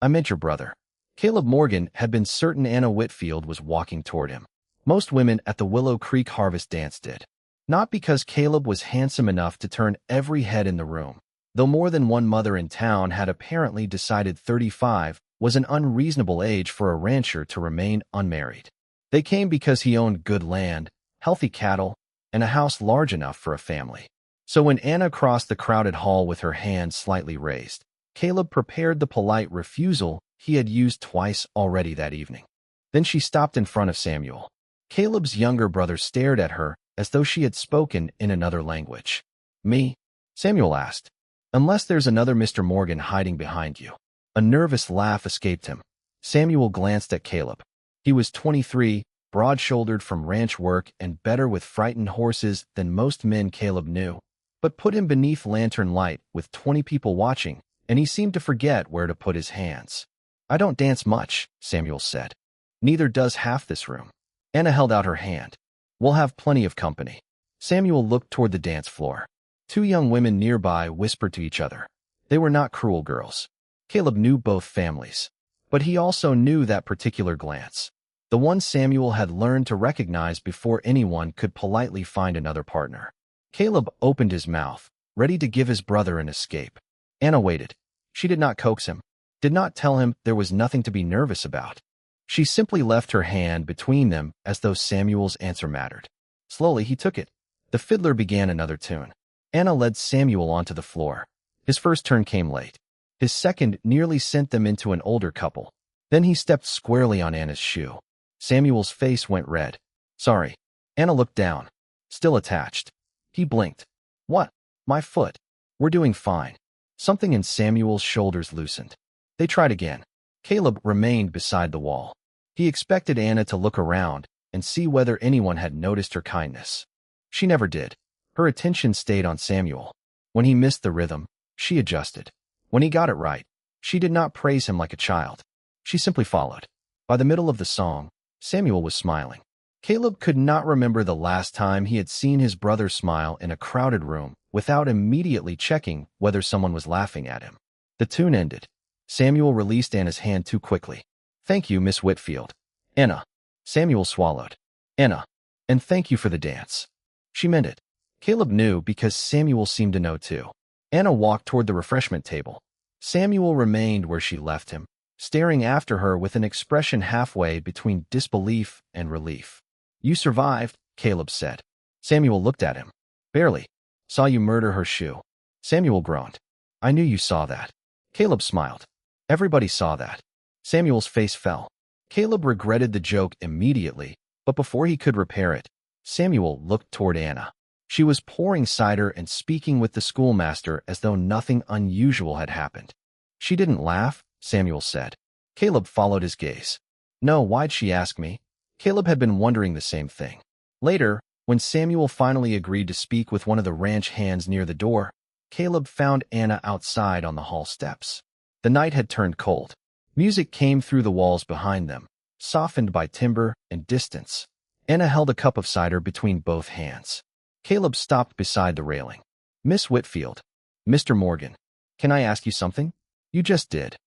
I meant your brother. Caleb Morgan had been certain Anna Whitfield was walking toward him. Most women at the Willow Creek Harvest Dance did. Not because Caleb was handsome enough to turn every head in the room, though more than one mother in town had apparently decided 35 was an unreasonable age for a rancher to remain unmarried. They came because he owned good land, healthy cattle, and a house large enough for a family. So when Anna crossed the crowded hall with her hand slightly raised, Caleb prepared the polite refusal he had used twice already that evening. Then she stopped in front of Samuel. Caleb's younger brother stared at her as though she had spoken in another language. Me? Samuel asked. Unless there's another Mr. Morgan hiding behind you. A nervous laugh escaped him. Samuel glanced at Caleb. He was 23, broad-shouldered from ranch work and better with frightened horses than most men Caleb knew. But put him beneath lantern light with 20 people watching, and he seemed to forget where to put his hands. I don't dance much, Samuel said. Neither does half this room. Anna held out her hand. We'll have plenty of company. Samuel looked toward the dance floor. Two young women nearby whispered to each other. They were not cruel girls. Caleb knew both families. But he also knew that particular glance. The one Samuel had learned to recognize before anyone could politely find another partner. Caleb opened his mouth, ready to give his brother an escape. Anna waited. She did not coax him, did not tell him there was nothing to be nervous about. She simply left her hand between them as though Samuel's answer mattered. Slowly he took it. The fiddler began another tune. Anna led Samuel onto the floor. His first turn came late. His second nearly sent them into an older couple. Then he stepped squarely on Anna's shoe. Samuel's face went red. Sorry. Anna looked down. Still attached. He blinked. What? My foot. We're doing fine. Something in Samuel's shoulders loosened. They tried again. Caleb remained beside the wall. He expected Anna to look around and see whether anyone had noticed her kindness. She never did. Her attention stayed on Samuel. When he missed the rhythm, she adjusted. When he got it right, she did not praise him like a child. She simply followed. By the middle of the song, Samuel was smiling. Caleb could not remember the last time he had seen his brother smile in a crowded room without immediately checking whether someone was laughing at him. The tune ended. Samuel released Anna's hand too quickly. Thank you, Miss Whitfield. Anna. Samuel swallowed. Anna. And thank you for the dance. She meant it. Caleb knew because Samuel seemed to know too. Anna walked toward the refreshment table. Samuel remained where she left him, staring after her with an expression halfway between disbelief and relief. You survived, Caleb said. Samuel looked at him. Barely. Saw you murder her shoe. Samuel groaned. I knew you saw that. Caleb smiled. Everybody saw that. Samuel's face fell. Caleb regretted the joke immediately, but before he could repair it, Samuel looked toward Anna. She was pouring cider and speaking with the schoolmaster as though nothing unusual had happened. She didn't laugh, Samuel said. Caleb followed his gaze. No, why'd she ask me? Caleb had been wondering the same thing. Later, when Samuel finally agreed to speak with one of the ranch hands near the door, Caleb found Anna outside on the hall steps. The night had turned cold. Music came through the walls behind them, softened by timber and distance. Anna held a cup of cider between both hands. Caleb stopped beside the railing. Miss Whitfield. Mr. Morgan. Can I ask you something? You just did.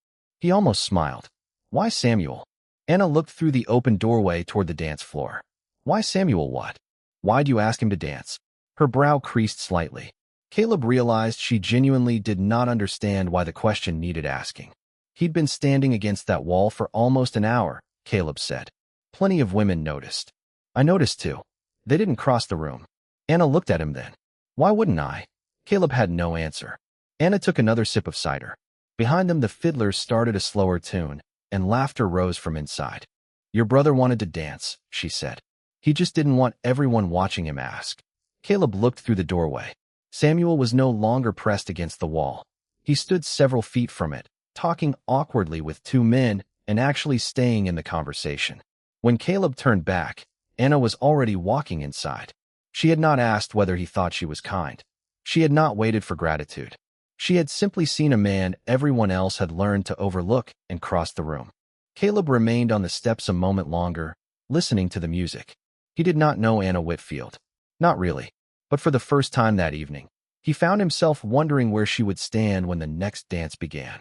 He almost smiled. Why Samuel? Anna looked through the open doorway toward the dance floor. Why Samuel what? Why'd you ask him to dance? Her brow creased slightly. Caleb realized she genuinely did not understand why the question needed asking. He'd been standing against that wall for almost an hour, Caleb said. Plenty of women noticed. I noticed too. They didn't cross the room. Anna looked at him then. Why wouldn't I? Caleb had no answer. Anna took another sip of cider. Behind them the fiddler started a slower tune, and laughter rose from inside. Your brother wanted to dance, she said. He just didn't want everyone watching him ask. Caleb looked through the doorway. Samuel was no longer pressed against the wall. He stood several feet from it, talking awkwardly with two men and actually staying in the conversation. When Caleb turned back, Anna was already walking inside. She had not asked whether he thought she was kind. She had not waited for gratitude. She had simply seen a man everyone else had learned to overlook and crossed the room. Caleb remained on the steps a moment longer, listening to the music. He did not know Anna Whitfield. Not really. But for the first time that evening, he found himself wondering where she would stand when the next dance began.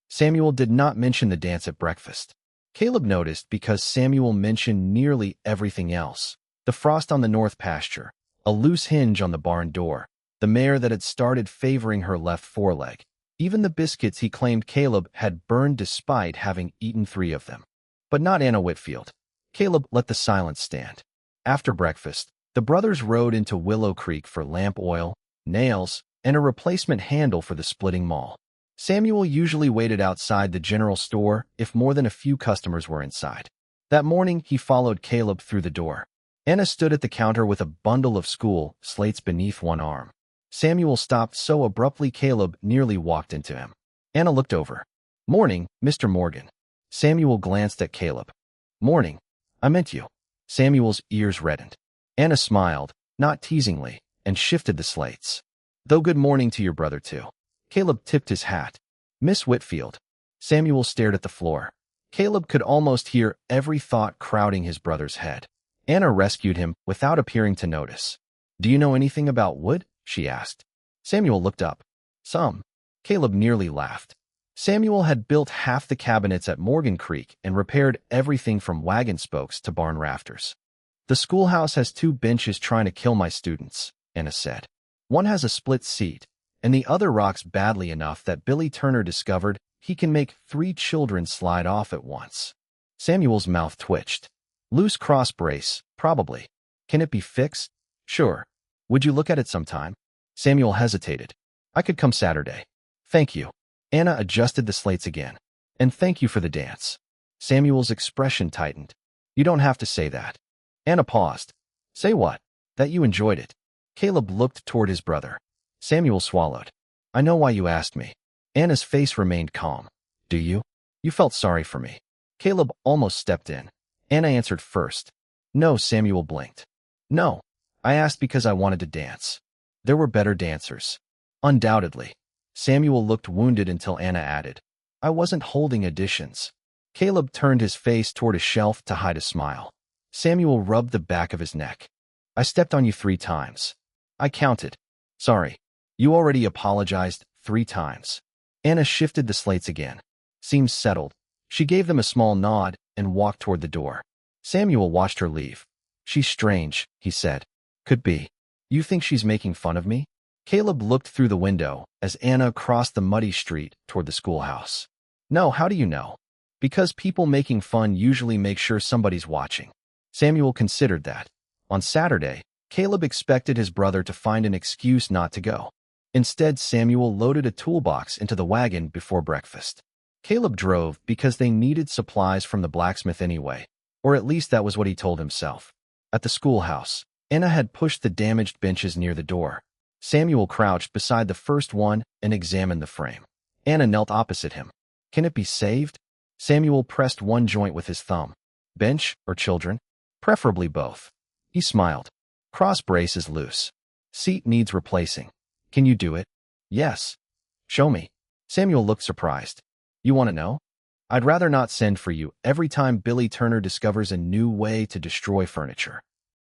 Samuel did not mention the dance at breakfast. Caleb noticed because Samuel mentioned nearly everything else. The frost on the north pasture, a loose hinge on the barn door, the mare that had started favoring her left foreleg, even the biscuits he claimed Caleb had burned despite having eaten 3 of them. But not Anna Whitfield. Caleb let the silence stand. After breakfast, the brothers rode into Willow Creek for lamp oil, nails, and a replacement handle for the splitting maul. Samuel usually waited outside the general store if more than a few customers were inside. That morning, he followed Caleb through the door. Anna stood at the counter with a bundle of school slates beneath one arm. Samuel stopped so abruptly Caleb nearly walked into him. Anna looked over. "Morning, Mr. Morgan." Samuel glanced at Caleb. "Morning. I meant you." Samuel's ears reddened. Anna smiled, not teasingly, and shifted the slates. "Though good morning to your brother, too." Caleb tipped his hat. "Miss Whitfield." Samuel stared at the floor. Caleb could almost hear every thought crowding his brother's head. Anna rescued him without appearing to notice. "Do you know anything about wood?" she asked. Samuel looked up. "Some." Caleb nearly laughed. Samuel had built half the cabinets at Morgan Creek and repaired everything from wagon spokes to barn rafters. "The schoolhouse has 2 benches trying to kill my students," Anna said. "One has a split seat, and the other rocks badly enough that Billy Turner discovered he can make 3 children slide off at once." Samuel's mouth twitched. "Loose cross brace, probably. Can it be fixed?" "Sure. Would you look at it sometime?" Samuel hesitated. "I could come Saturday." "Thank you." Anna adjusted the slates again. "And thank you for the dance." Samuel's expression tightened. "You don't have to say that." Anna paused. "Say what?" "That you enjoyed it." Caleb looked toward his brother. Samuel swallowed. "I know why you asked me." Anna's face remained calm. "Do you?" "You felt sorry for me." Caleb almost stepped in. Anna answered first. "No," Samuel blinked. "No. I asked because I wanted to dance. There were better dancers." "Undoubtedly." Samuel looked wounded until Anna added, "I wasn't holding auditions." Caleb turned his face toward a shelf to hide a smile. Samuel rubbed the back of his neck. "I stepped on you 3 times. I counted." "Sorry." "You already apologized 3 times." Anna shifted the slates again. Seems settled. She gave them a small nod and walked toward the door. Samuel watched her leave. "She's strange," he said. "Could be. You think she's making fun of me?" Caleb looked through the window as Anna crossed the muddy street toward the schoolhouse. "No, how do you know?" "Because people making fun usually make sure somebody's watching." Samuel considered that. On Saturday, Caleb expected his brother to find an excuse not to go. Instead, Samuel loaded a toolbox into the wagon before breakfast. Caleb drove because they needed supplies from the blacksmith anyway, or at least that was what he told himself. At the schoolhouse, Anna had pushed the damaged benches near the door. Samuel crouched beside the first one and examined the frame. Anna knelt opposite him. "Can it be saved?" Samuel pressed one joint with his thumb. "Bench or children?" "Preferably both." He smiled. "Cross brace is loose. Seat needs replacing. Can you do it?" "Yes." "Show me." Samuel looked surprised. "You want to know?" "I'd rather not send for you every time Billy Turner discovers a new way to destroy furniture."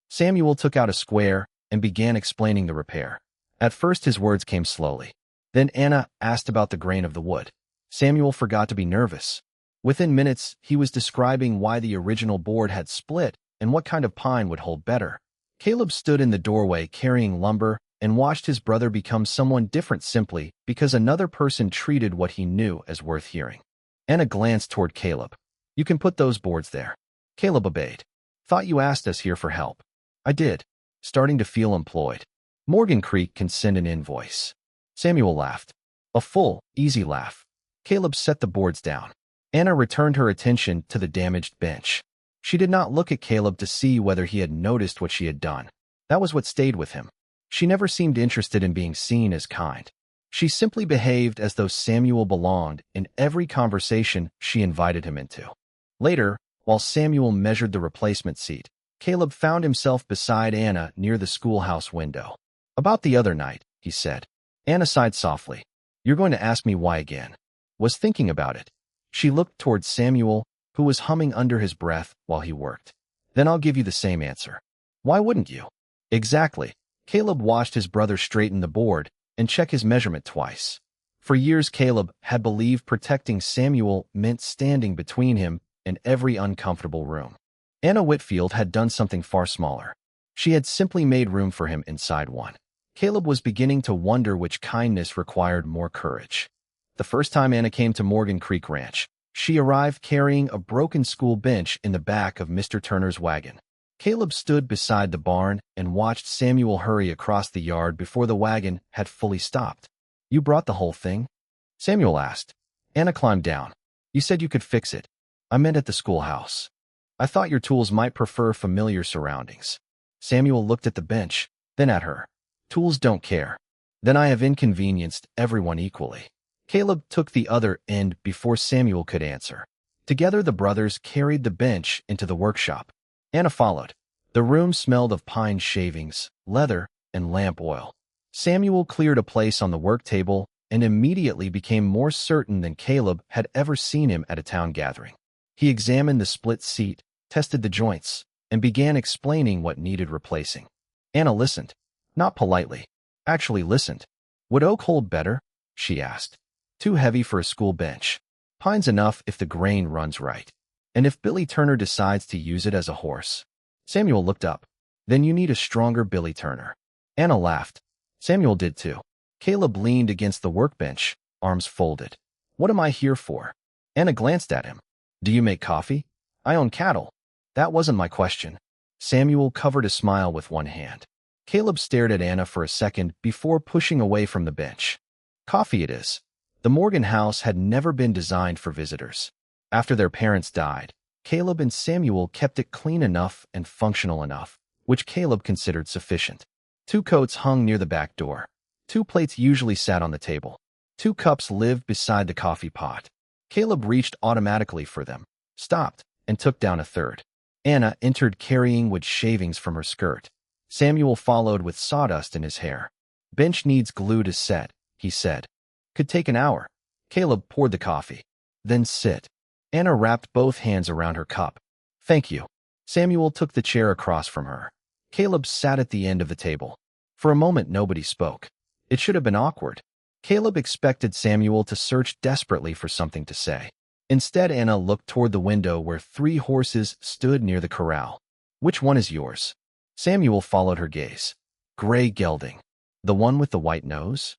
Samuel took out a square and began explaining the repair. At first his words came slowly. Then Anna asked about the grain of the wood. Samuel forgot to be nervous. Within minutes, he was describing why the original board had split and what kind of pine would hold better. Caleb stood in the doorway carrying lumber and watched his brother become someone different simply because another person treated what he knew as worth hearing. Anna glanced toward Caleb. "You can put those boards there." Caleb obeyed. "Thought you asked us here for help." "I did." Starting to feel employed. "Morgan Creek can send an invoice." Samuel laughed. A full, easy laugh. Caleb set the boards down. Anna returned her attention to the damaged bench. She did not look at Caleb to see whether he had noticed what she had done. That was what stayed with him. She never seemed interested in being seen as kind. She simply behaved as though Samuel belonged in every conversation she invited him into. Later, while Samuel measured the replacement seat, Caleb found himself beside Anna near the schoolhouse window. "About the other night," he said. Anna sighed softly. "You're going to ask me why again?" "Was thinking about it." She looked toward Samuel, who was humming under his breath while he worked. "Then I'll give you the same answer." "Why wouldn't you?" "Exactly." Caleb watched his brother straighten the board and check his measurement twice. For years, Caleb had believed protecting Samuel meant standing between him and every uncomfortable room. Anna Whitfield had done something far smaller. She had simply made room for him inside one. Caleb was beginning to wonder which kindness required more courage. The first time Anna came to Morgan Creek Ranch, she arrived carrying a broken school bench in the back of Mr. Turner's wagon. Caleb stood beside the barn and watched Samuel hurry across the yard before the wagon had fully stopped. "You brought the whole thing?" Samuel asked. Anna climbed down. "You said you could fix it." "I meant at the schoolhouse. I thought your tools might prefer familiar surroundings." Samuel looked at the bench, then at her. "Tools don't care." "Then I have inconvenienced everyone equally." Caleb took the other end before Samuel could answer. Together the brothers carried the bench into the workshop. Anna followed. The room smelled of pine shavings, leather, and lamp oil. Samuel cleared a place on the work table and immediately became more certain than Caleb had ever seen him at a town gathering. He examined the split seat, tested the joints, and began explaining what needed replacing. Anna listened. Not politely. Actually listened. "Would oak hold better?" she asked. "Too heavy for a school bench. Pine's enough if the grain runs right. And if Billy Turner decides to use it as a horse." Samuel looked up. "Then you need a stronger Billy Turner." Anna laughed. Samuel did too. Caleb leaned against the workbench, arms folded. "What am I here for?" Anna glanced at him. "Do you make coffee?" "I own cattle." "That wasn't my question." Samuel covered a smile with one hand. Caleb stared at Anna for a second before pushing away from the bench. "Coffee it is." The Morgan house had never been designed for visitors. After their parents died, Caleb and Samuel kept it clean enough and functional enough, which Caleb considered sufficient. 2 coats hung near the back door. 2 plates usually sat on the table. 2 cups lived beside the coffee pot. Caleb reached automatically for them, stopped, and took down a third. Anna entered carrying wood shavings from her skirt. Samuel followed with sawdust in his hair. "Bench needs glue to set," he said. "Could take an hour." Caleb poured the coffee. "Then sit." Anna wrapped both hands around her cup. "Thank you." Samuel took the chair across from her. Caleb sat at the end of the table. For a moment nobody spoke. It should have been awkward. Caleb expected Samuel to search desperately for something to say. Instead, Anna looked toward the window where 3 horses stood near the corral. "Which one is yours?" Samuel followed her gaze. "Gray gelding." "The one with the white nose?"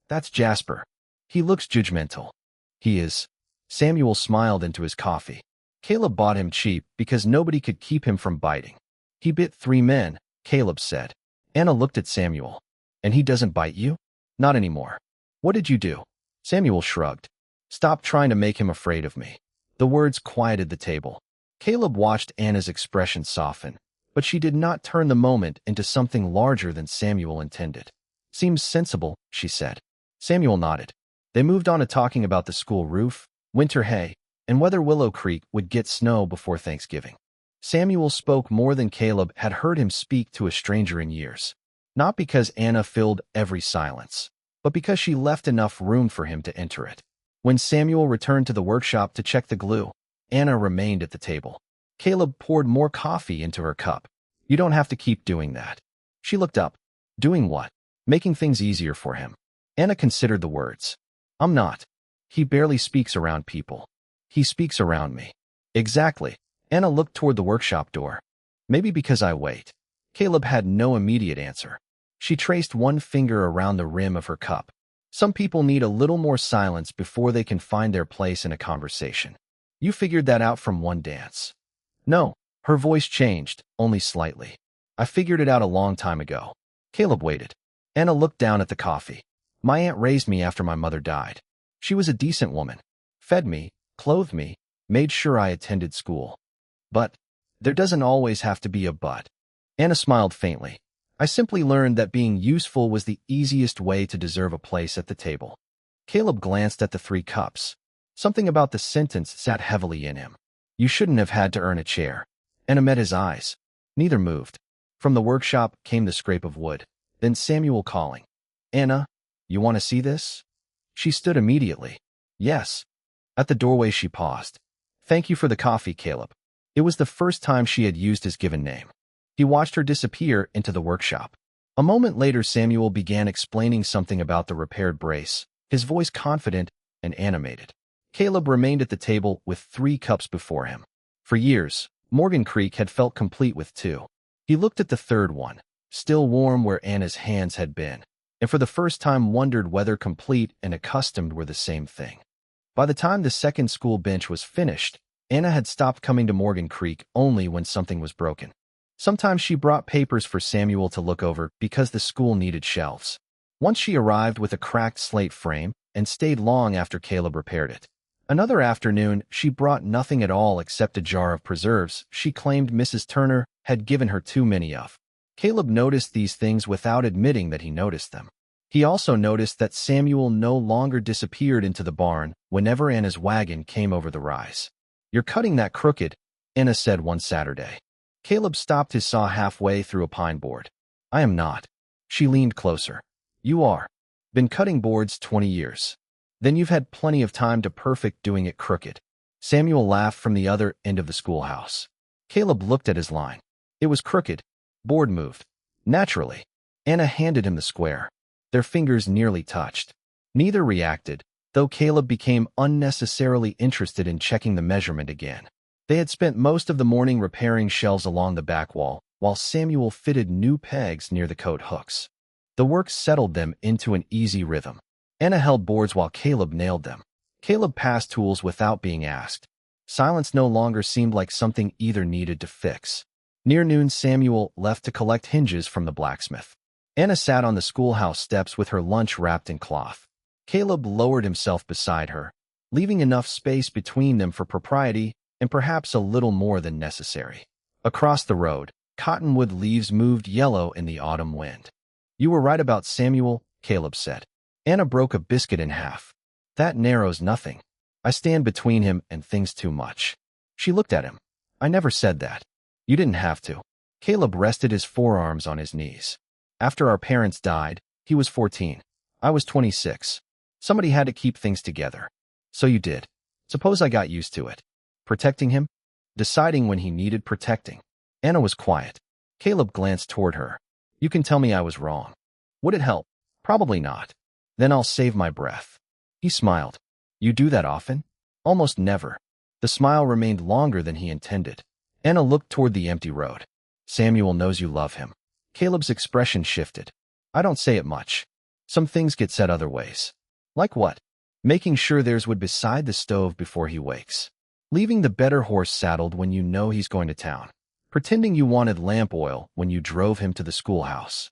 "That's Jasper. He looks judgmental." "He is." Samuel smiled into his coffee. Caleb bought him cheap because nobody could keep him from biting. "He bit 3 men, Caleb said. Anna looked at Samuel. "And he doesn't bite you?" "Not anymore." "What did you do?" Samuel shrugged. "Stop trying to make him afraid of me." The words quieted the table. Caleb watched Anna's expression soften, but she did not turn the moment into something larger than Samuel intended. "Seems sensible," she said. Samuel nodded. They moved on to talking about the school roof, winter hay, and whether Willow Creek would get snow before Thanksgiving. Samuel spoke more than Caleb had heard him speak to a stranger in years. Not because Anna filled every silence, but because she left enough room for him to enter it. When Samuel returned to the workshop to check the glue, Anna remained at the table. Caleb poured more coffee into her cup. "You don't have to keep doing that." She looked up. "Doing what?" "Making things easier for him." Anna considered the words. "I'm not. He barely speaks around people. He speaks around me." "Exactly." Anna looked toward the workshop door. "Maybe because I wait." Caleb had no immediate answer. She traced one finger around the rim of her cup. "Some people need a little more silence before they can find their place in a conversation. You figured that out from one dance." "No." Her voice changed, only slightly. "I figured it out a long time ago." Caleb waited. Anna looked down at the coffee. "My aunt raised me after my mother died. She was a decent woman. Fed me, clothed me, made sure I attended school. But there doesn't always have to be a but." Anna smiled faintly. "I simply learned that being useful was the easiest way to deserve a place at the table." Caleb glanced at the 3 cups. Something about the sentence sat heavily in him. "You shouldn't have had to earn a chair." Anna met his eyes. Neither moved. From the workshop came the scrape of wood, then Samuel calling. "Anna, you want to see this?" She stood immediately. "Yes." At the doorway she paused. "Thank you for the coffee, Caleb." It was the first time she had used his given name. He watched her disappear into the workshop. A moment later, Samuel began explaining something about the repaired brace, his voice confident and animated. Caleb remained at the table with 3 cups before him. For years, Morgan Creek had felt complete with 2. He looked at the third one, still warm where Anna's hands had been, and for the first time wondered whether complete and accustomed were the same thing. By the time the second school bench was finished, Anna had stopped coming to Morgan Creek only when something was broken. Sometimes she brought papers for Samuel to look over because the school needed shelves. Once she arrived with a cracked slate frame and stayed long after Caleb repaired it. Another afternoon, she brought nothing at all except a jar of preserves she claimed Mrs. Turner had given her too many of. Caleb noticed these things without admitting that he noticed them. He also noticed that Samuel no longer disappeared into the barn whenever Anna's wagon came over the rise. "You're cutting that crooked," Anna said one Saturday. Caleb stopped his saw halfway through a pine board. "I am not." She leaned closer. "You are. Been cutting boards 20 years. Then you've had plenty of time to perfect doing it crooked." Samuel laughed from the other end of the schoolhouse. Caleb looked at his line. It was crooked. Board moved. Naturally. Anna handed him the square. Their fingers nearly touched. Neither reacted, though Caleb became unnecessarily interested in checking the measurement again. They had spent most of the morning repairing shelves along the back wall, while Samuel fitted new pegs near the coat hooks. The work settled them into an easy rhythm. Anna held boards while Caleb nailed them. Caleb passed tools without being asked. Silence no longer seemed like something either needed to fix. Near noon, Samuel left to collect hinges from the blacksmith. Anna sat on the schoolhouse steps with her lunch wrapped in cloth. Caleb lowered himself beside her, leaving enough space between them for propriety and perhaps a little more than necessary. Across the road, cottonwood leaves moved yellow in the autumn wind. "You were right about Samuel," Caleb said. Anna broke a biscuit in half. "That narrows nothing. I stand between him and things too much." She looked at him. "I never said that. You didn't have to." Caleb rested his forearms on his knees. "After our parents died, he was 14. I was 26. Somebody had to keep things together. So you did. Suppose I got used to it. Protecting him? Deciding when he needed protecting." Anna was quiet. Caleb glanced toward her. "You can tell me I was wrong. Would it help? Probably not. Then I'll save my breath." He smiled. "You do that often?" "Almost never." The smile remained longer than he intended. Anna looked toward the empty road. "Samuel knows you love him." Caleb's expression shifted. "I don't say it much. Some things get said other ways." "Like what?" "Making sure there's wood beside the stove before he wakes. Leaving the better horse saddled when you know he's going to town. Pretending you wanted lamp oil when you drove him to the schoolhouse."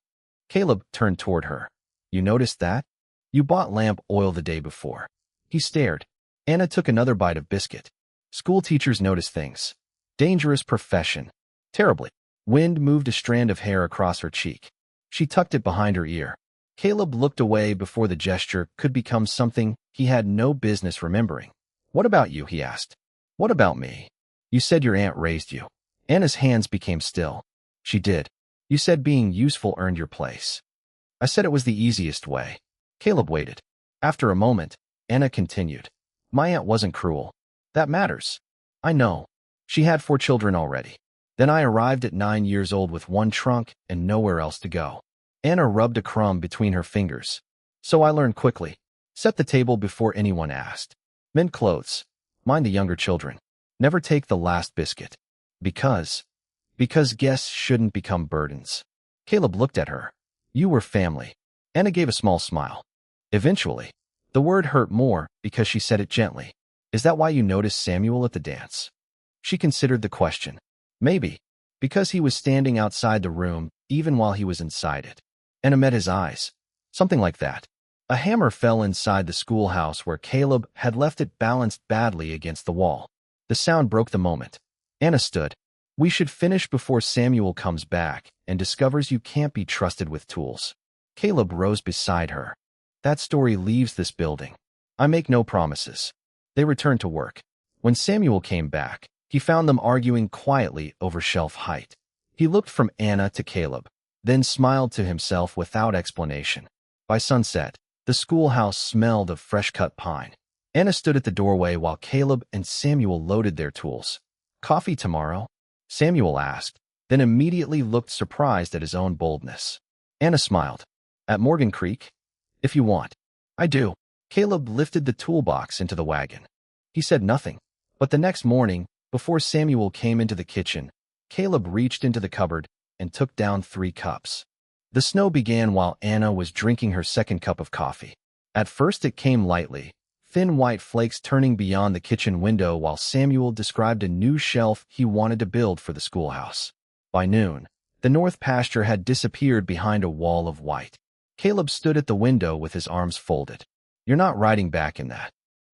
Caleb turned toward her. "You noticed that? You bought lamp oil the day before." He stared. Anna took another bite of biscuit. "School teachers notice things. Dangerous profession." Terribly. Wind moved a strand of hair across her cheek. She tucked it behind her ear. Caleb looked away before the gesture could become something he had no business remembering. "What about you?" he asked. "What about me?" "You said your aunt raised you." Anna's hands became still. "She did. You said being useful earned your place." "I said it was the easiest way." Caleb waited. After a moment, Anna continued. "My aunt wasn't cruel. That matters. I know. She had 4 children already. Then I arrived at 9 years old with 1 trunk and nowhere else to go." Anna rubbed a crumb between her fingers. "So I learned quickly. Set the table before anyone asked. Mend clothes. Mind the younger children. Never take the last biscuit. Because guests shouldn't become burdens." Caleb looked at her. "You were family." Anna gave a small smile. "Eventually." The word hurt more because she said it gently. "Is that why you noticed Samuel at the dance?" She considered the question. "Maybe. Because he was standing outside the room even while he was inside it." Anna met his eyes. "Something like that." A hammer fell inside the schoolhouse where Caleb had left it balanced badly against the wall. The sound broke the moment. Anna stood. "We should finish before Samuel comes back and discovers you can't be trusted with tools." Caleb rose beside her. "That story leaves this building. I make no promises." They returned to work. When Samuel came back, he found them arguing quietly over shelf height. He looked from Anna to Caleb, then smiled to himself without explanation. By sunset, the schoolhouse smelled of fresh-cut pine. Anna stood at the doorway while Caleb and Samuel loaded their tools. "Coffee tomorrow?" Samuel asked, then immediately looked surprised at his own boldness. Anna smiled. "At Morgan Creek?" "If you want." "I do." Caleb lifted the toolbox into the wagon. He said nothing, but the next morning, before Samuel came into the kitchen, Caleb reached into the cupboard and took down 3 cups. The snow began while Anna was drinking her second cup of coffee. At first it came lightly, thin white flakes turning beyond the kitchen window while Samuel described a new shelf he wanted to build for the schoolhouse. By noon, the north pasture had disappeared behind a wall of white. Caleb stood at the window with his arms folded. "You're not riding back in that."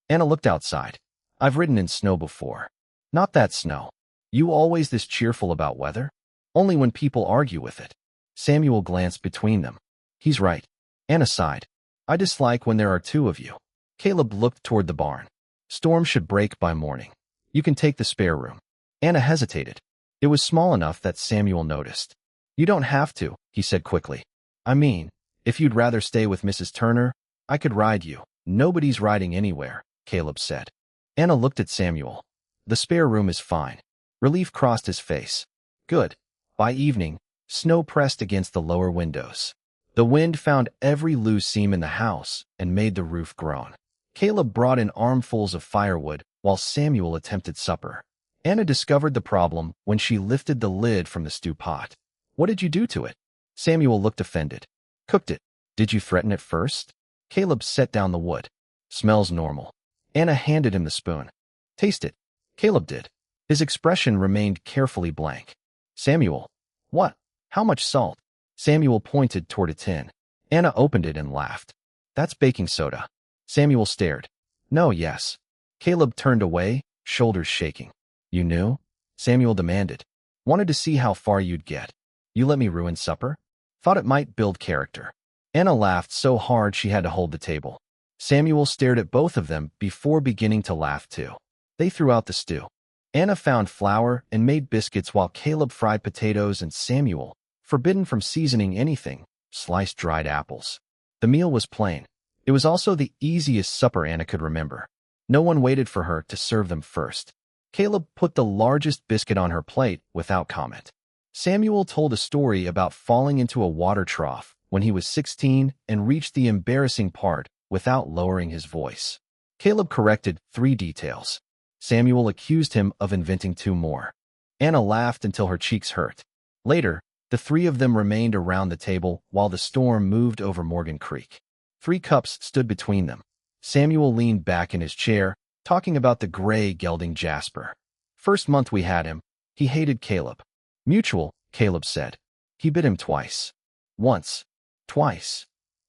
Anna looked outside. "I've ridden in snow before." "Not that snow. You always this cheerful about weather?" "Only when people argue with it." Samuel glanced between them. "He's right." Anna sighed. "I dislike when there are 2 of you." Caleb looked toward the barn. "Storm should break by morning. You can take the spare room." Anna hesitated. It was small enough that Samuel noticed. "You don't have to," he said quickly. "I mean, if you'd rather stay with Mrs. Turner, I could ride you." "Nobody's riding anywhere," Caleb said. Anna looked at Samuel. "The spare room is fine." Relief crossed his face. "Good." By evening, snow pressed against the lower windows. The wind found every loose seam in the house and made the roof groan. Caleb brought in armfuls of firewood while Samuel attempted supper. Anna discovered the problem when she lifted the lid from the stew pot. "What did you do to it?" Samuel looked offended. "Cooked it." "Did you threaten it first?" Caleb set down the wood. "Smells normal." Anna handed him the spoon. "Taste it." Caleb did. His expression remained carefully blank. "Samuel." "What?" "How much salt?" Samuel pointed toward a tin. Anna opened it and laughed. "That's baking soda." Samuel stared. "No, yes." Caleb turned away, shoulders shaking. "You knew?" Samuel demanded. "Wanted to see how far you'd get. You let me ruin supper?" "Thought it might build character." Anna laughed so hard she had to hold the table. Samuel stared at both of them before beginning to laugh too. They threw out the stew. Anna found flour and made biscuits while Caleb fried potatoes and Samuel, forbidden from seasoning anything, sliced dried apples. The meal was plain. It was also the easiest supper Anna could remember. No one waited for her to serve them first. Caleb put the largest biscuit on her plate without comment. Samuel told a story about falling into a water trough when he was 16 and reached the embarrassing part without lowering his voice. Caleb corrected 3 details. Samuel accused him of inventing 2 more. Anna laughed until her cheeks hurt. Later, the 3 of them remained around the table while the storm moved over Morgan Creek. 3 cups stood between them. Samuel leaned back in his chair, talking about the gray gelding Jasper. "First month we had him, he hated Caleb." "Mutual," Caleb said. "He bit him twice." "Once." "Twice."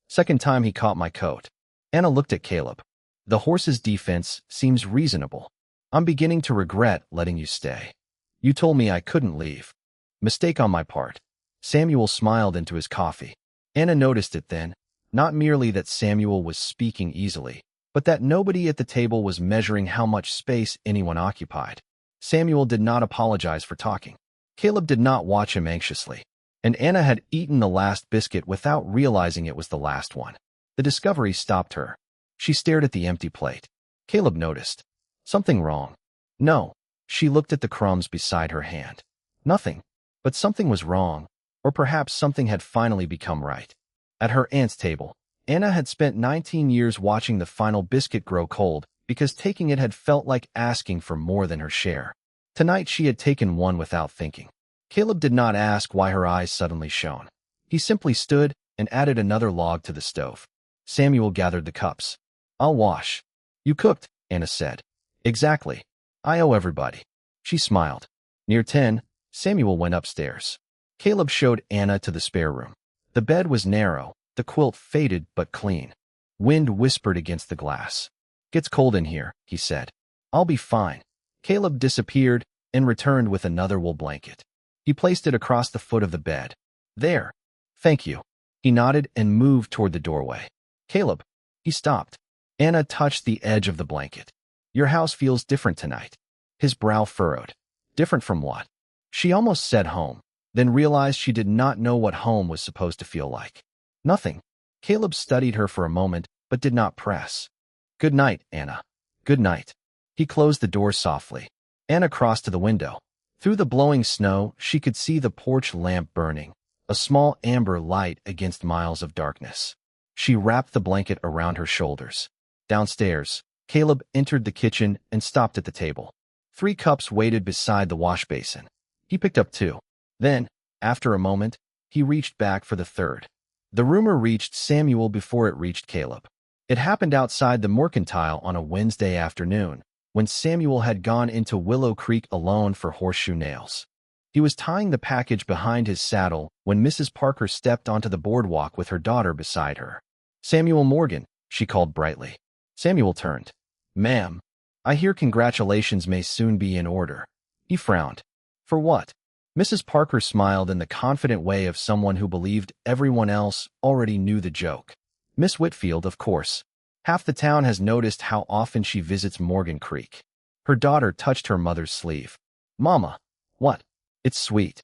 "Second time he caught my coat." Anna looked at Caleb. "The horse's defense seems reasonable. I'm beginning to regret letting you stay. You told me I couldn't leave." "Mistake on my part." Samuel smiled into his coffee. Anna noticed it then. Not merely that Samuel was speaking easily, but that nobody at the table was measuring how much space anyone occupied. Samuel did not apologize for talking. Caleb did not watch him anxiously, and Anna had eaten the last biscuit without realizing it was the last one. The discovery stopped her. She stared at the empty plate. Caleb noticed. "Something wrong?" "No." She looked at the crumbs beside her hand. "Nothing. But something was wrong, or perhaps something had finally become right." At her aunt's table, Anna had spent 19 years watching the final biscuit grow cold because taking it had felt like asking for more than her share. Tonight she had taken one without thinking. Caleb did not ask why her eyes suddenly shone. He simply stood and added another log to the stove. Samuel gathered the cups. "I'll wash." "You cooked," Anna said. "Exactly. I owe everybody." She smiled. Near 10, Samuel went upstairs. Caleb showed Anna to the spare room. The bed was narrow, the quilt faded but clean. Wind whispered against the glass. "Gets cold in here," he said. "I'll be fine." Caleb disappeared and returned with another wool blanket. He placed it across the foot of the bed. "There. Thank you." He nodded and moved toward the doorway. "Caleb." He stopped. Anna touched the edge of the blanket. "Your house feels different tonight." His brow furrowed. "Different from what?" She almost said home, then realized she did not know what home was supposed to feel like. "Nothing." Caleb studied her for a moment, but did not press. "Good night, Anna." "Good night." He closed the door softly. Anna crossed to the window. Through the blowing snow, she could see the porch lamp burning, a small amber light against miles of darkness. She wrapped the blanket around her shoulders. Downstairs, Caleb entered the kitchen and stopped at the table. 3 cups waited beside the wash basin. He picked up 2. Then, after a moment, he reached back for the 3rd. The rumor reached Samuel before it reached Caleb. It happened outside the mercantile on a Wednesday afternoon, when Samuel had gone into Willow Creek alone for horseshoe nails. He was tying the package behind his saddle when Mrs. Parker stepped onto the boardwalk with her daughter beside her. "Samuel Morgan," she called brightly. Samuel turned. "Ma'am, I hear congratulations may soon be in order." He frowned. "For what?" Mrs. Parker smiled in the confident way of someone who believed everyone else already knew the joke. "Miss Whitfield, of course. Half the town has noticed how often she visits Morgan Creek." Her daughter touched her mother's sleeve. "Mama." "What?" "It's sweet."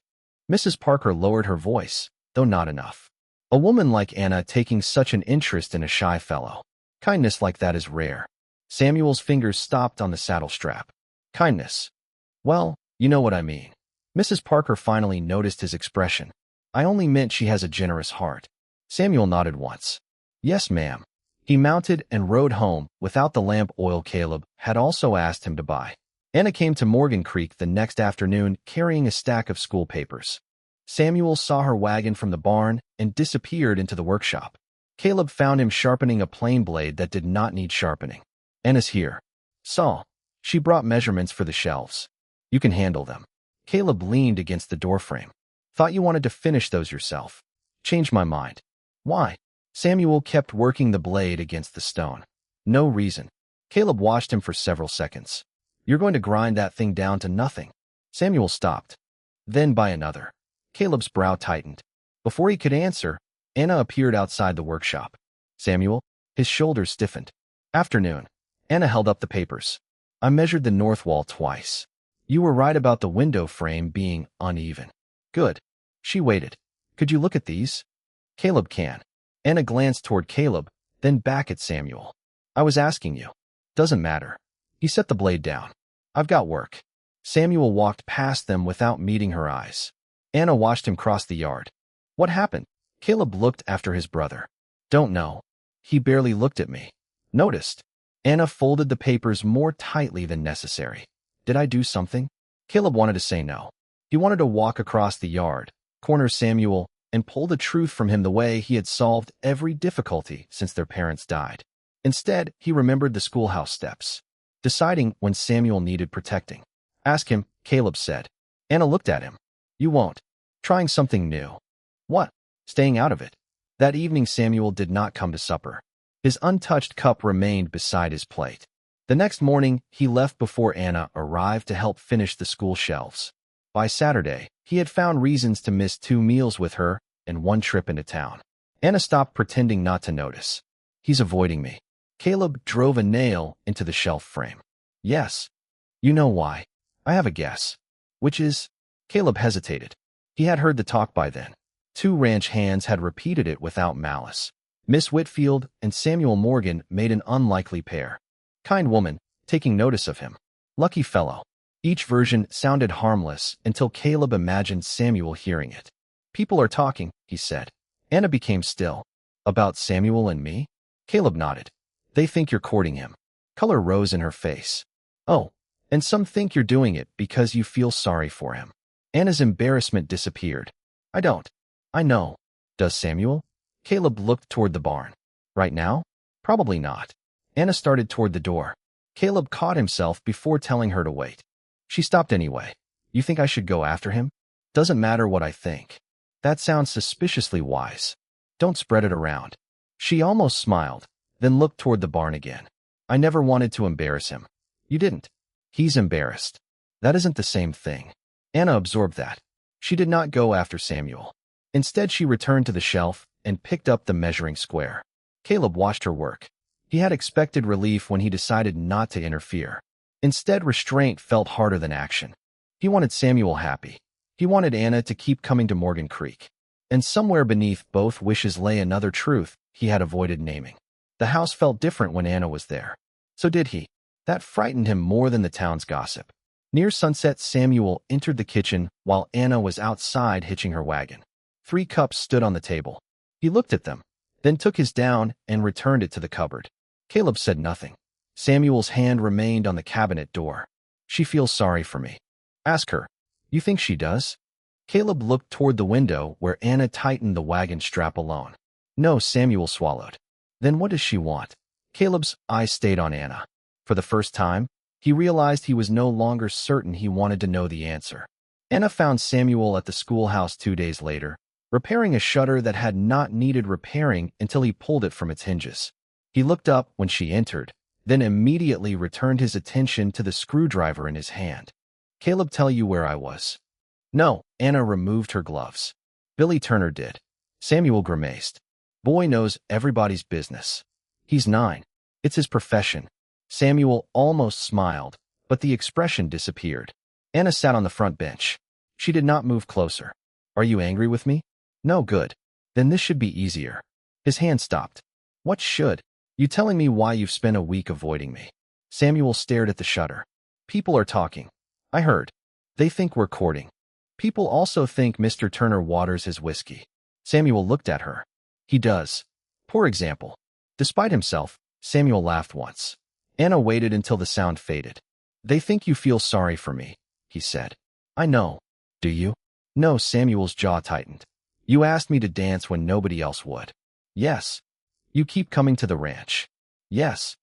Mrs. Parker lowered her voice, though not enough. "A woman like Anna taking such an interest in a shy fellow. Kindness like that is rare." Samuel's fingers stopped on the saddle strap. "Kindness? Well, you know what I mean." Mrs. Parker finally noticed his expression. "I only meant she has a generous heart." Samuel nodded once. "Yes, ma'am." He mounted and rode home without the lamp oil Caleb had also asked him to buy. Anna came to Morgan Creek the next afternoon carrying a stack of school papers. Samuel saw her wagon from the barn and disappeared into the workshop. Caleb found him sharpening a plane blade that did not need sharpening. "Anna's here." "Saw. She brought measurements for the shelves. You can handle them." Caleb leaned against the doorframe. "Thought you wanted to finish those yourself." "Changed my mind." "Why?" Samuel kept working the blade against the stone. "No reason." Caleb watched him for several seconds. "You're going to grind that thing down to nothing." Samuel stopped. "Then buy another." Caleb's brow tightened. Before he could answer, Anna appeared outside the workshop. "Samuel?" His shoulders stiffened. "Afternoon." Anna held up the papers. "I measured the north wall twice. You were right about the window frame being uneven." "Good." She waited. "Could you look at these?" "Caleb can." Anna glanced toward Caleb, then back at Samuel. "I was asking you." "Doesn't matter." He set the blade down. "I've got work." Samuel walked past them without meeting her eyes. Anna watched him cross the yard. "What happened?" Caleb looked after his brother. "Don't know. He barely looked at me." "Noticed." Anna folded the papers more tightly than necessary. "Did I do something?" Caleb wanted to say no. He wanted to walk across the yard, corner Samuel, and pull the truth from him the way he had solved every difficulty since their parents died. Instead, he remembered the schoolhouse steps, deciding when Samuel needed protecting. "Ask him," Caleb said. Anna looked at him. "You won't." "Trying something new." "What?" "Staying out of it." That evening Samuel did not come to supper. His untouched cup remained beside his plate. The next morning, he left before Anna arrived to help finish the school shelves. By Saturday, he had found reasons to miss 2 meals with her and 1 trip into town. Anna stopped pretending not to notice. "He's avoiding me." Caleb drove a nail into the shelf frame. "Yes." "You know why." "I have a guess." "Which is?" Caleb hesitated. He had heard the talk by then. 2 ranch hands had repeated it without malice. Miss Whitfield and Samuel Morgan made an unlikely pair. Kind woman, taking notice of him. Lucky fellow. Each version sounded harmless until Caleb imagined Samuel hearing it. "People are talking," he said. Anna became still. "About Samuel and me?" Caleb nodded. "They think you're courting him." Color rose in her face. "Oh, and some think you're doing it because you feel sorry for him." Anna's embarrassment disappeared. "I don't." "I know." "Does Samuel?" Caleb looked toward the barn. "Right now?" "Probably not." Anna started toward the door. Caleb caught himself before telling her to wait. She stopped anyway. "You think I should go after him?" "Doesn't matter what I think." "That sounds suspiciously wise." "Don't spread it around." She almost smiled, then looked toward the barn again. "I never wanted to embarrass him." "You didn't." "He's embarrassed." "That isn't the same thing." Anna absorbed that. She did not go after Samuel. Instead, she returned to the shelf and picked up the measuring square. Caleb watched her work. He had expected relief when he decided not to interfere. Instead, restraint felt harder than action. He wanted Samuel happy. He wanted Anna to keep coming to Morgan Creek. And somewhere beneath both wishes lay another truth he had avoided naming. The house felt different when Anna was there. So did he. That frightened him more than the town's gossip. Near sunset, Samuel entered the kitchen while Anna was outside hitching her wagon. 3 cups stood on the table. He looked at them, then took his down and returned it to the cupboard. Caleb said nothing. Samuel's hand remained on the cabinet door. She feels sorry for me. Ask her. You think she does? Caleb looked toward the window where Anna tightened the wagon strap alone. No, Samuel swallowed. Then what does she want? Caleb's eyes stayed on Anna. For the first time, he realized he was no longer certain he wanted to know the answer. Anna found Samuel at the schoolhouse 2 days later, repairing a shutter that had not needed repairing until he pulled it from its hinges. He looked up when she entered, then immediately returned his attention to the screwdriver in his hand. Caleb tell you where I was? No, Anna removed her gloves. Billy Turner did. Samuel grimaced. Boy knows everybody's business. He's 9. It's his profession. Samuel almost smiled, but the expression disappeared. Anna sat on the front bench. She did not move closer. Are you angry with me? No, good. Then this should be easier. His hand stopped. What should? You telling me why you've spent a week avoiding me? Samuel stared at the shutter. People are talking. I heard. They think we're courting. People also think Mr. Turner waters his whiskey. Samuel looked at her. He does. Poor example. Despite himself, Samuel laughed once. Anna waited until the sound faded. They think you feel sorry for me, he said. I know. Do you? No, Samuel's jaw tightened. You asked me to dance when nobody else would. Yes. You keep coming to the ranch. Yes.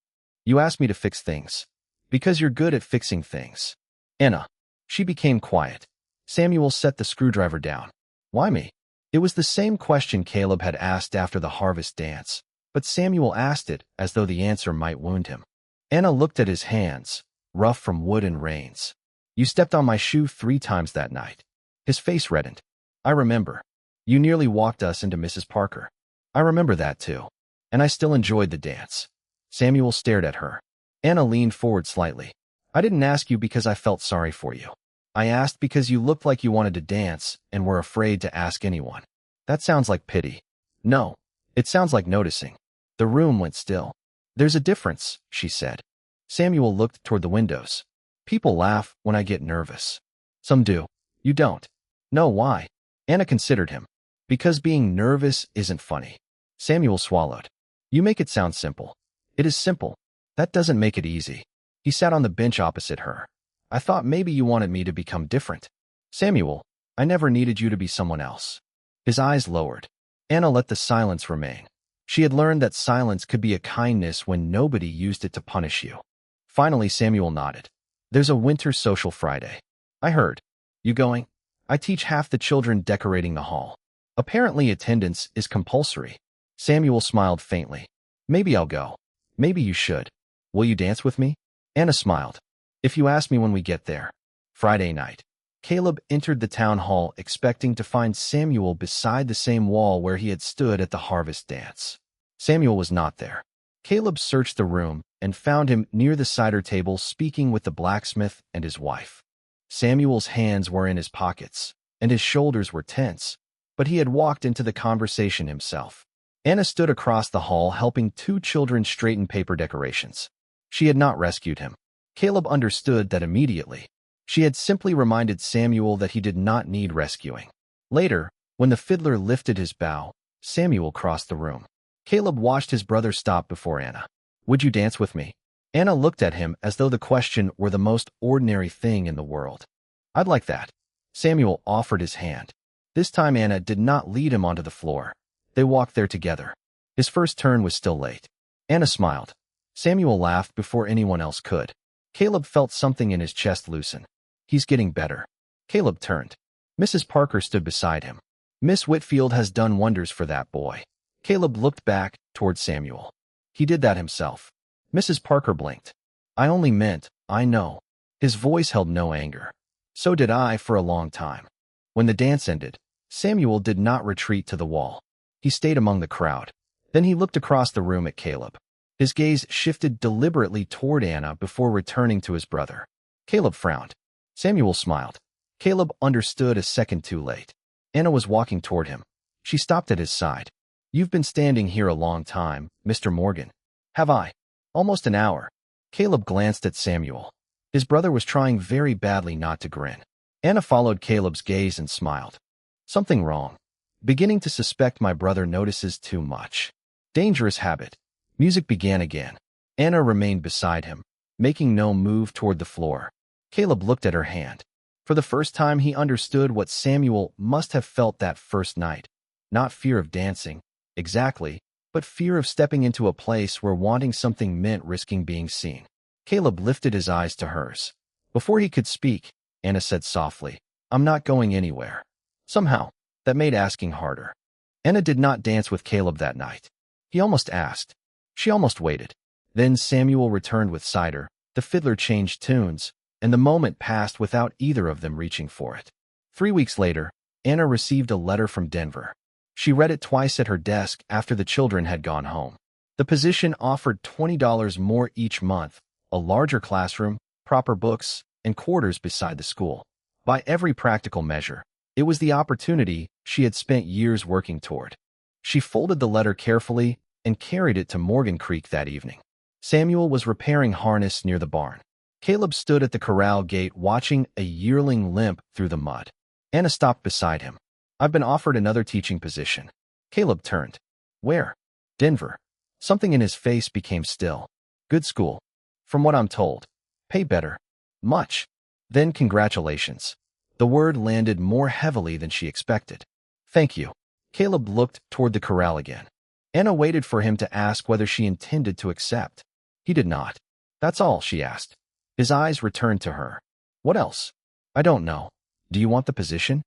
You asked me to fix things. Because you're good at fixing things. Anna. She became quiet. Samuel set the screwdriver down. Why me? It was the same question Caleb had asked after the harvest dance, but Samuel asked it as though the answer might wound him. Anna looked at his hands, rough from wood and rains. You stepped on my shoe 3 times that night. His face reddened. I remember. You nearly walked us into Mrs. Parker. I remember that too. And I still enjoyed the dance. Samuel stared at her. Anna leaned forward slightly. I didn't ask you because I felt sorry for you. I asked because you looked like you wanted to dance and were afraid to ask anyone. That sounds like pity. No, it sounds like noticing. The room went still. There's a difference, she said. Samuel looked toward the windows. People laugh when I get nervous. Some do. You don't. No, why? Anna considered him. Because being nervous isn't funny. Samuel swallowed. You make it sound simple. It is simple. That doesn't make it easy. He sat on the bench opposite her. I thought maybe you wanted me to become different. Samuel, I never needed you to be someone else. His eyes lowered. Anna let the silence remain. She had learned that silence could be a kindness when nobody used it to punish you. Finally, Samuel nodded. There's a winter social Friday. I heard. You going? I teach half the children decorating the hall. Apparently attendance is compulsory. Samuel smiled faintly. Maybe I'll go. Maybe you should. Will you dance with me? Anna smiled. If you ask me when we get there. Friday night. Caleb entered the town hall expecting to find Samuel beside the same wall where he had stood at the harvest dance. Samuel was not there. Caleb searched the room and found him near the cider table speaking with the blacksmith and his wife. Samuel's hands were in his pockets, and his shoulders were tense, but he had walked into the conversation himself. Anna stood across the hall helping 2 children straighten paper decorations. She had not rescued him. Caleb understood that immediately. She had simply reminded Samuel that he did not need rescuing. Later, when the fiddler lifted his bow, Samuel crossed the room. Caleb watched his brother stop before Anna. Would you dance with me? Anna looked at him as though the question were the most ordinary thing in the world. I'd like that. Samuel offered his hand. This time Anna did not lead him onto the floor. They walked there together. His first turn was still late. Anna smiled. Samuel laughed before anyone else could. Caleb felt something in his chest loosen. He's getting better. Caleb turned. Mrs. Parker stood beside him. Miss Whitfield has done wonders for that boy. Caleb looked back toward Samuel. He did that himself. Mrs. Parker blinked. I only meant, I know. His voice held no anger. So did I for a long time. When the dance ended, Samuel did not retreat to the wall. He stayed among the crowd. Then he looked across the room at Caleb. His gaze shifted deliberately toward Anna before returning to his brother. Caleb frowned. Samuel smiled. Caleb understood a second too late. Anna was walking toward him. She stopped at his side. You've been standing here a long time, Mr. Morgan. Have I? Almost an hour. Caleb glanced at Samuel. His brother was trying very badly not to grin. Anna followed Caleb's gaze and smiled. Something wrong. Beginning to suspect my brother notices too much. Dangerous habit. Music began again. Anna remained beside him, making no move toward the floor. Caleb looked at her hand. For the first time, he understood what Samuel must have felt that first night. Not fear of dancing, exactly, but fear of stepping into a place where wanting something meant risking being seen. Caleb lifted his eyes to hers. Before he could speak, Anna said softly, "I'm not going anywhere." Somehow, that made asking harder. Anna did not dance with Caleb that night. He almost asked. She almost waited. Then Samuel returned with cider, the fiddler changed tunes, and the moment passed without either of them reaching for it. 3 weeks later, Anna received a letter from Denver. She read it twice at her desk after the children had gone home. The position offered $20 more each month, a larger classroom, proper books, and quarters beside the school. By every practical measure, it was the opportunity she had spent years working toward. She folded the letter carefully and carried it to Morgan Creek that evening. Samuel was repairing harness near the barn. Caleb stood at the corral gate watching a yearling limp through the mud. Anna stopped beside him. "I've been offered another teaching position." Caleb turned. "Where?" "Denver." Something in his face became still. "Good school. From what I'm told. Pay better." "Much." "Then congratulations." The word landed more heavily than she expected. "Thank you." Caleb looked toward the corral again. Anna waited for him to ask whether she intended to accept. He did not. "That's all?" she asked. His eyes returned to her. "What else?" "I don't know. Do you want the position?"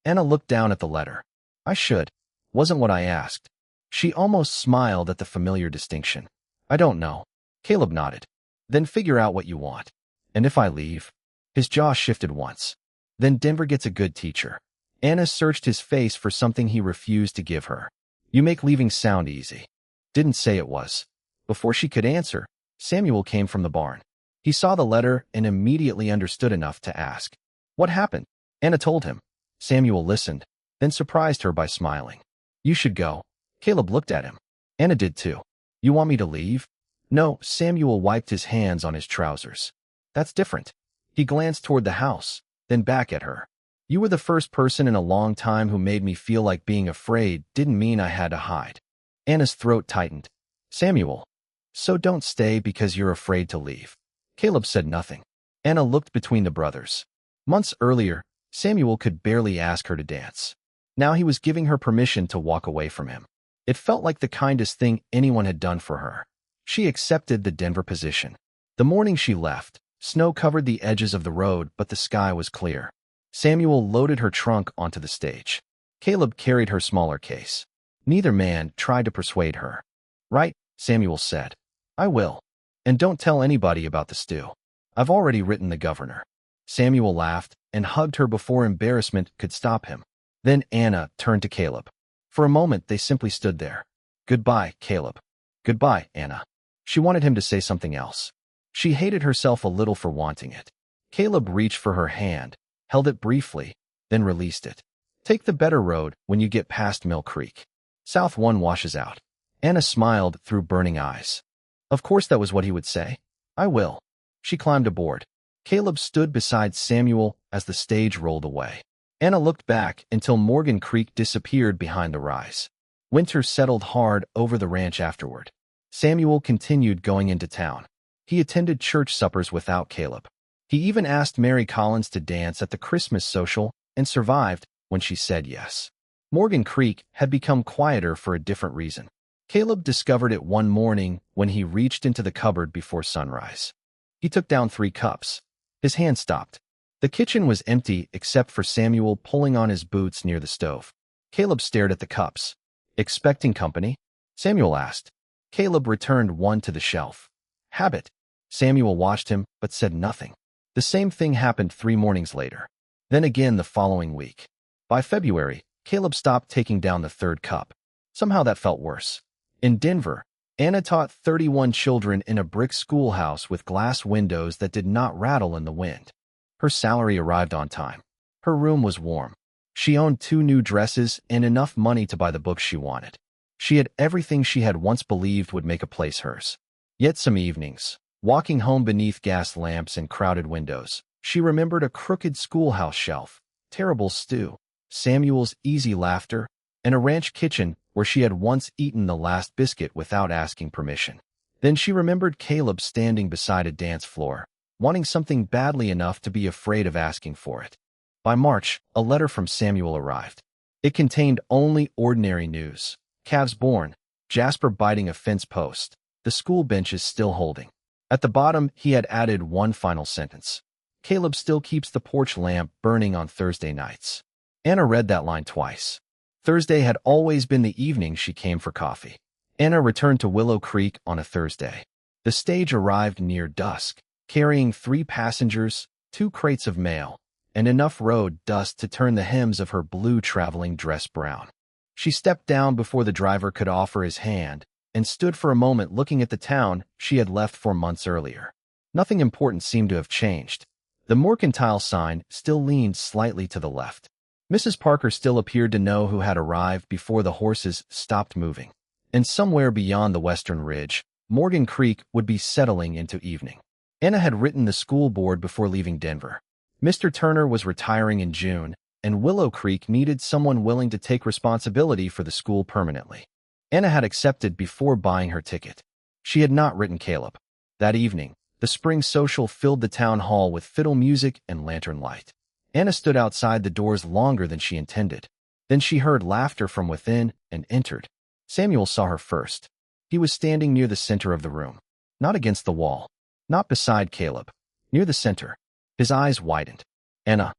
Anna looked down at the letter. "I should. Wasn't what I asked." She almost smiled at the familiar distinction. "I don't know." Caleb nodded. "Then figure out what you want. And if I leave?" His jaw shifted once. "Then Denver gets a good teacher." Anna searched his face for something he refused to give her. "You make leaving sound easy." "Didn't say it was." Before she could answer, Samuel came from the barn. He saw the letter and immediately understood enough to ask. "What happened?" Anna told him. Samuel listened, then surprised her by smiling. "You should go." Caleb looked at him. Anna did too. "You want me to leave?" "No." Samuel wiped his hands on his trousers. "That's different." He glanced toward the house, then back at her. "You were the first person in a long time who made me feel like being afraid didn't mean I had to hide." Anna's throat tightened. "Samuel. So don't stay because you're afraid to leave." Caleb said nothing. Anna looked between the brothers. Months earlier, Samuel could barely ask her to dance. Now he was giving her permission to walk away from him. It felt like the kindest thing anyone had done for her. She accepted the Denver position. The morning she left, snow covered the edges of the road, but the sky was clear. Samuel loaded her trunk onto the stage. Caleb carried her smaller case. Neither man tried to persuade her. "Right," Samuel said. "I will. And don't tell anybody about the stew. I've already written the governor." Samuel laughed and hugged her before embarrassment could stop him. Then Anna turned to Caleb. For a moment, they simply stood there. "Goodbye, Caleb." "Goodbye, Anna." She wanted him to say something else. She hated herself a little for wanting it. Caleb reached for her hand, held it briefly, then released it. "Take the better road when you get past Mill Creek. South one washes out." Anna smiled through burning eyes. Of course that was what he would say. "I will." She climbed aboard. Caleb stood beside Samuel as the stage rolled away. Anna looked back until Morgan Creek disappeared behind the rise. Winter settled hard over the ranch afterward. Samuel continued going into town. He attended church suppers without Caleb. He even asked Mary Collins to dance at the Christmas social and survived when she said yes. Morgan Creek had become quieter for a different reason. Caleb discovered it one morning when he reached into the cupboard before sunrise. He took down 3 cups. His hand stopped. The kitchen was empty except for Samuel pulling on his boots near the stove. Caleb stared at the cups. "Expecting company?" Samuel asked. Caleb returned one to the shelf. "Habit." Samuel watched him but said nothing. The same thing happened 3 mornings later. Then again the following week. By February, Caleb stopped taking down the 3rd cup. Somehow that felt worse. In Denver, Anna taught 31 children in a brick schoolhouse with glass windows that did not rattle in the wind. Her salary arrived on time. Her room was warm. She owned 2 new dresses and enough money to buy the books she wanted. She had everything she had once believed would make a place hers. Yet some evenings, walking home beneath gas lamps and crowded windows, she remembered a crooked schoolhouse shelf, terrible stew, Samuel's easy laughter, and a ranch kitchen where she had once eaten the last biscuit without asking permission. Then she remembered Caleb standing beside a dance floor, wanting something badly enough to be afraid of asking for it. By March, a letter from Samuel arrived. It contained only ordinary news. Calves born, Jasper biting a fence post, the school benches still holding. At the bottom, he had added one final sentence. Caleb still keeps the porch lamp burning on Thursday nights. Anna read that line twice. Thursday had always been the evening she came for coffee. Anna returned to Willow Creek on a Thursday. The stage arrived near dusk, carrying 3 passengers, 2 crates of mail, and enough road dust to turn the hems of her blue traveling dress brown. She stepped down before the driver could offer his hand and stood for a moment looking at the town she had left 4 months earlier. Nothing important seemed to have changed. The mercantile sign still leaned slightly to the left. Mrs. Parker still appeared to know who had arrived before the horses stopped moving. And somewhere beyond the western ridge, Morgan Creek would be settling into evening. Anna had written the school board before leaving Denver. Mr. Turner was retiring in June, and Willow Creek needed someone willing to take responsibility for the school permanently. Anna had accepted before buying her ticket. She had not written Caleb. That evening, the spring social filled the town hall with fiddle music and lantern light. Anna stood outside the doors longer than she intended. Then she heard laughter from within and entered. Samuel saw her first. He was standing near the center of the room, not against the wall, not beside Caleb, near the center. His eyes widened. Anna.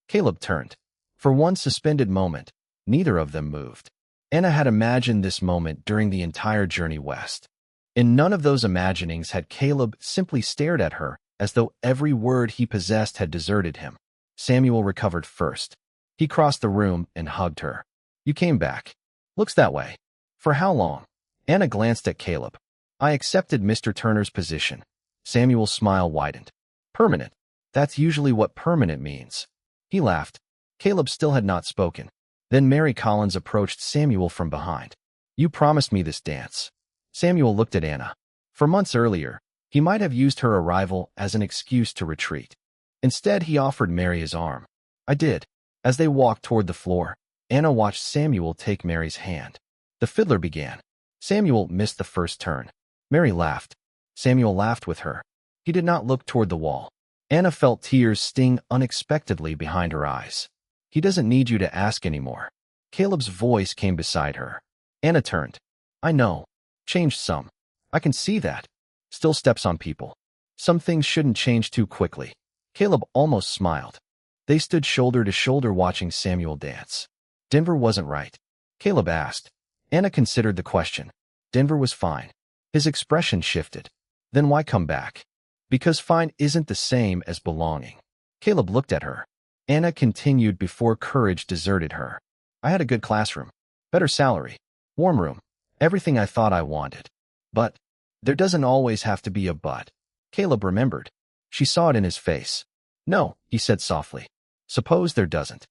Caleb turned. For one suspended moment, neither of them moved. Anna had imagined this moment during the entire journey west. In none of those imaginings had Caleb simply stared at her as though every word he possessed had deserted him. Samuel recovered first. He crossed the room and hugged her. You came back. Looks that way. For how long? Anna glanced at Caleb. I accepted Mr. Turner's position. Samuel's smile widened. Permanent. That's usually what permanent means. He laughed. Caleb still had not spoken. Then Mary Collins approached Samuel from behind. You promised me this dance. Samuel looked at Anna. For months earlier, he might have used her arrival as an excuse to retreat. Instead, he offered Mary his arm. I did. As they walked toward the floor, Anna watched Samuel take Mary's hand. The fiddler began. Samuel missed the first turn. Mary laughed. Samuel laughed with her. He did not look toward the wall. Anna felt tears sting unexpectedly behind her eyes. He doesn't need you to ask anymore. Caleb's voice came beside her. Anna turned. I know. Changed some. I can see that. Still steps on people. Some things shouldn't change too quickly. Caleb almost smiled. They stood shoulder to shoulder watching Samuel dance. Denver wasn't right. Caleb asked. Anna considered the question. Denver was fine. His expression shifted. Then why come back? Because fine isn't the same as belonging. Caleb looked at her. Anna continued before courage deserted her. I had a good classroom. Better salary. Warm room. Everything I thought I wanted. But there doesn't always have to be a but. Caleb remembered. She saw it in his face. No, he said softly. Suppose there doesn't.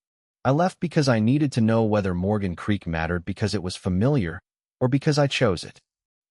I left because I needed to know whether Morgan Creek mattered because it was familiar or because I chose it.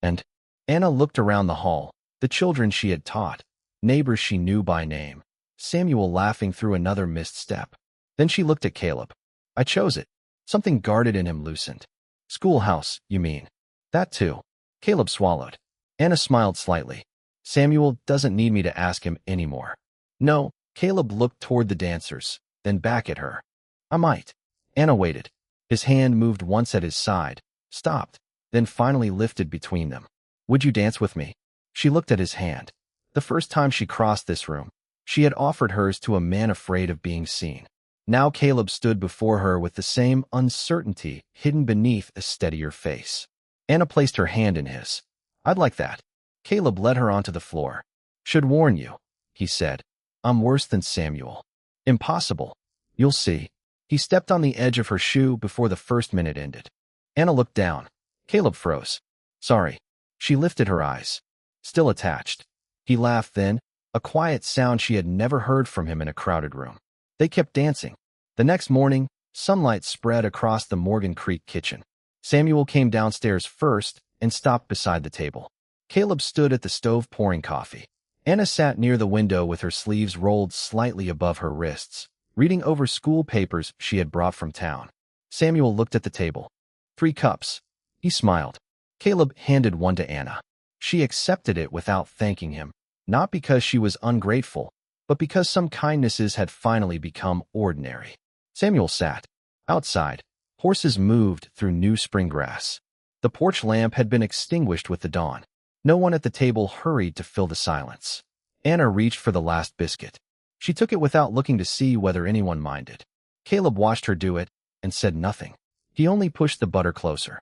And Anna looked around the hall, the children she had taught, neighbors she knew by name, Samuel laughing through another missed step. Then she looked at Caleb. I chose it. Something guarded in him loosened. Schoolhouse, you mean? That too. Caleb swallowed. Anna smiled slightly. Samuel doesn't need me to ask him anymore. No, Caleb looked toward the dancers, then back at her. I might. Anna waited. His hand moved once at his side, stopped, then finally lifted between them. Would you dance with me? She looked at his hand. The first time she crossed this room, she had offered hers to a man afraid of being seen. Now Caleb stood before her with the same uncertainty hidden beneath a steadier face. Anna placed her hand in his. I'd like that. Caleb led her onto the floor. Should warn you, he said. I'm worse than Samuel. Impossible. You'll see. He stepped on the edge of her shoe before the first minute ended. Anna looked down. Caleb froze. Sorry. She lifted her eyes. Still attached. He laughed then, a quiet sound she had never heard from him in a crowded room. They kept dancing. The next morning, sunlight spread across the Morgan Creek kitchen. Samuel came downstairs first and stopped beside the table. Caleb stood at the stove pouring coffee. Anna sat near the window with her sleeves rolled slightly above her wrists, reading over school papers she had brought from town. Samuel looked at the table. 3 cups. He smiled. Caleb handed one to Anna. She accepted it without thanking him, not because she was ungrateful, but because some kindnesses had finally become ordinary. Samuel sat. Outside, horses moved through new spring grass. The porch lamp had been extinguished with the dawn. No one at the table hurried to fill the silence. Anna reached for the last biscuit. She took it without looking to see whether anyone minded. Caleb watched her do it and said nothing. He only pushed the butter closer.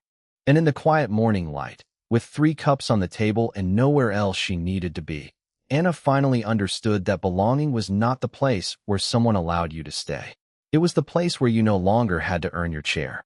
And in the quiet morning light, with 3 cups on the table and nowhere else she needed to be, Anna finally understood that belonging was not the place where someone allowed you to stay. It was the place where you no longer had to earn your chair.